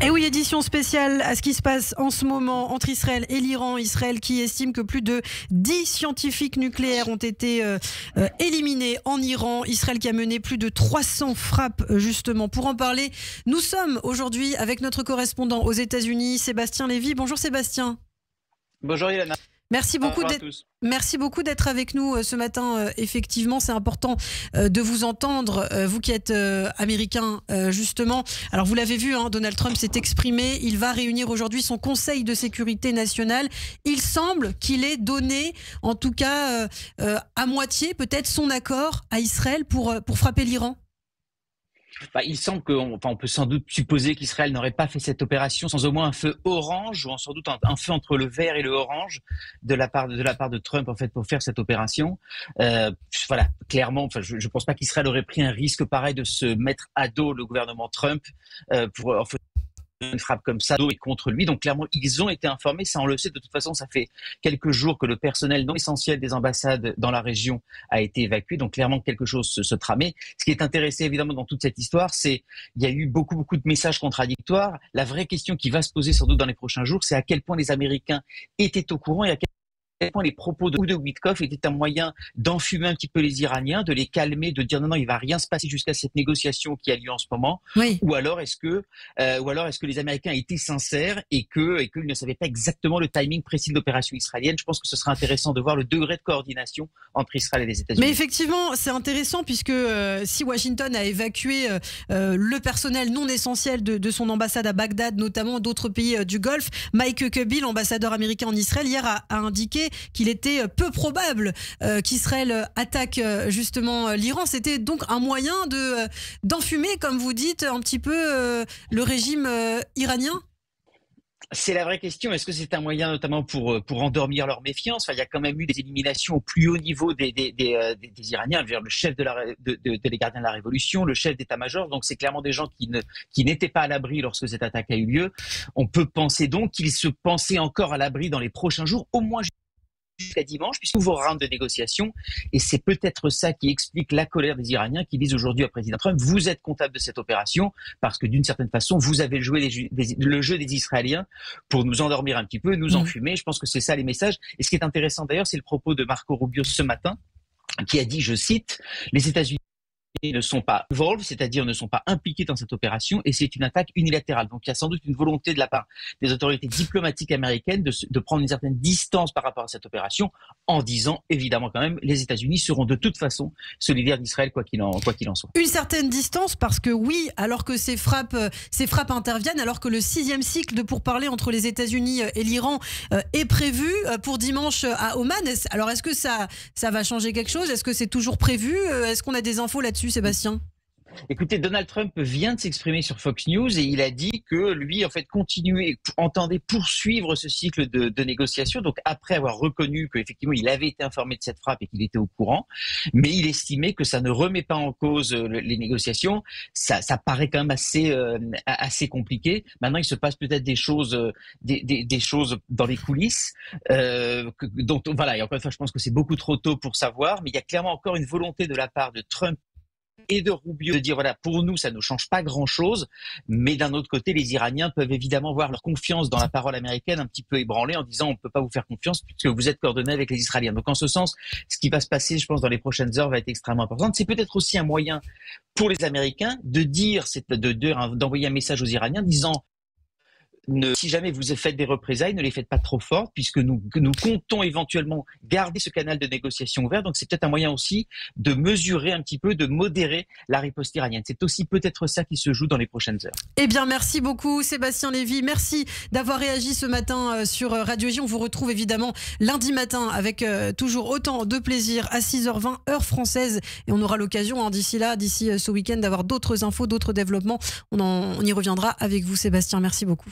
Et oui, édition spéciale à ce qui se passe en ce moment entre Israël et l'Iran. Israël qui estime que plus de 10 scientifiques nucléaires ont été éliminés en Iran. Israël qui a mené plus de 300 frappes justement. Pour en parler, nous sommes aujourd'hui avec notre correspondant aux États-Unis, Sébastien Lévy. Bonjour Sébastien. Bonjour Ilana. Merci beaucoup d'être avec nous ce matin. Effectivement, c'est important de vous entendre, vous qui êtes américain justement. Alors vous l'avez vu, Donald Trump s'est exprimé. Il va réunir aujourd'hui son Conseil de sécurité nationale. Il semble qu'il ait donné, en tout cas à moitié, peut-être son accord à Israël pour frapper l'Iran. Il semble qu'on peut sans doute supposer qu'Israël n'aurait pas fait cette opération sans au moins un feu orange, ou sans doute un feu entre le vert et le orange de la part de Trump en fait pour faire cette opération. Clairement, je ne pense pas qu'Israël aurait pris un risque pareil de se mettre à dos le gouvernement Trump pour en fait une frappe comme ça et contre lui. Donc clairement, ils ont été informés. Ça, on le sait. De toute façon, ça fait quelques jours que le personnel non essentiel des ambassades dans la région a été évacué. Donc clairement, quelque chose se tramait. Ce qui est intéressant, évidemment, dans toute cette histoire, c'est il y a eu beaucoup de messages contradictoires. La vraie question qui va se poser sans doute dans les prochains jours, c'est à quel point les Américains étaient au courant et à quel point les propos de Witkoff étaient un moyen d'enfumer un petit peu les Iraniens, de les calmer, de dire non, il va rien se passer jusqu'à cette négociation qui a lieu en ce moment. Oui. Ou alors est-ce que les Américains étaient sincères et qu'ils ne savaient pas exactement le timing précis de l'opération israélienne. Je pense que ce serait intéressant de voir le degré de coordination entre Israël et les États-Unis. Mais effectivement, c'est intéressant puisque si Washington a évacué le personnel non essentiel de son ambassade à Bagdad, notamment d'autres pays du Golfe, Mike Huckabee, l'ambassadeur américain en Israël, hier a indiqué qu'il était peu probable qu'Israël attaque justement l'Iran. C'était donc un moyen d'enfumer, comme vous dites, un petit peu le régime iranien. C'est la vraie question. Est-ce que c'est un moyen notamment pour endormir leur méfiance? Il y a quand même eu des éliminations au plus haut niveau des Iraniens, le chef des gardiens de la Révolution, le chef d'état-major. Donc c'est clairement des gens qui n'étaient pas à l'abri lorsque cette attaque a eu lieu. On peut penser donc qu'ils se pensaient encore à l'abri dans les prochains jours, au moins jusqu'à dimanche, puisque nouveau round de négociations. Et c'est peut-être ça qui explique la colère des Iraniens qui disent aujourd'hui au président Trump, vous êtes comptable de cette opération parce que d'une certaine façon, vous avez joué le jeu des Israéliens pour nous endormir un petit peu, nous enfumer. Je pense que c'est ça les messages. Et ce qui est intéressant d'ailleurs, c'est le propos de Marco Rubio ce matin, qui a dit, je cite, les États-Unis ne sont pas involved, c'est-à-dire ne sont pas impliqués dans cette opération, et c'est une attaque unilatérale. Donc il y a sans doute une volonté de la part des autorités diplomatiques américaines de prendre une certaine distance par rapport à cette opération, en disant évidemment quand même les États-Unis seront de toute façon solidaires d'Israël quoi qu'il en soit. Une certaine distance parce que oui, alors que ces frappes interviennent, alors que le 6e cycle de pourparlers entre les États-Unis et l'Iran est prévu pour dimanche à Oman. Alors est-ce que ça va changer quelque chose? Est-ce que c'est toujours prévu? Est-ce qu'on a des infos là-dessus, Sébastien? Écoutez, Donald Trump vient de s'exprimer sur Fox News et il a dit que lui, en fait, entendait poursuivre ce cycle de négociations. Donc, après avoir reconnu qu'effectivement, il avait été informé de cette frappe et qu'il était au courant, mais il estimait que ça ne remet pas en cause les négociations. Ça paraît quand même assez compliqué. Maintenant, il se passe peut-être des choses dans les coulisses. Donc, voilà. Et encore une fois, je pense que c'est beaucoup trop tôt pour savoir, mais il y a clairement encore une volonté de la part de Trump et de Rubio de dire voilà, pour nous ça ne change pas grand chose, mais d'un autre côté les Iraniens peuvent évidemment voir leur confiance dans la parole américaine un petit peu ébranlée en disant on ne peut pas vous faire confiance puisque vous êtes coordonnés avec les Israéliens. Donc en ce sens, ce qui va se passer je pense dans les prochaines heures va être extrêmement important. C'est peut-être aussi un moyen pour les Américains d'envoyer un message aux Iraniens disant si jamais vous faites des représailles, ne les faites pas trop fortes, puisque nous comptons éventuellement garder ce canal de négociation ouvert. Donc c'est peut-être un moyen aussi de mesurer un petit peu, de modérer la riposte iranienne. C'est aussi peut-être ça qui se joue dans les prochaines heures. Eh bien, merci beaucoup Sébastien Lévy. Merci d'avoir réagi ce matin sur Radio J. On vous retrouve évidemment lundi matin avec toujours autant de plaisir à 6h20 heure française. Et on aura l'occasion d'ici ce week-end d'avoir d'autres infos, d'autres développements. On y reviendra avec vous Sébastien. Merci beaucoup.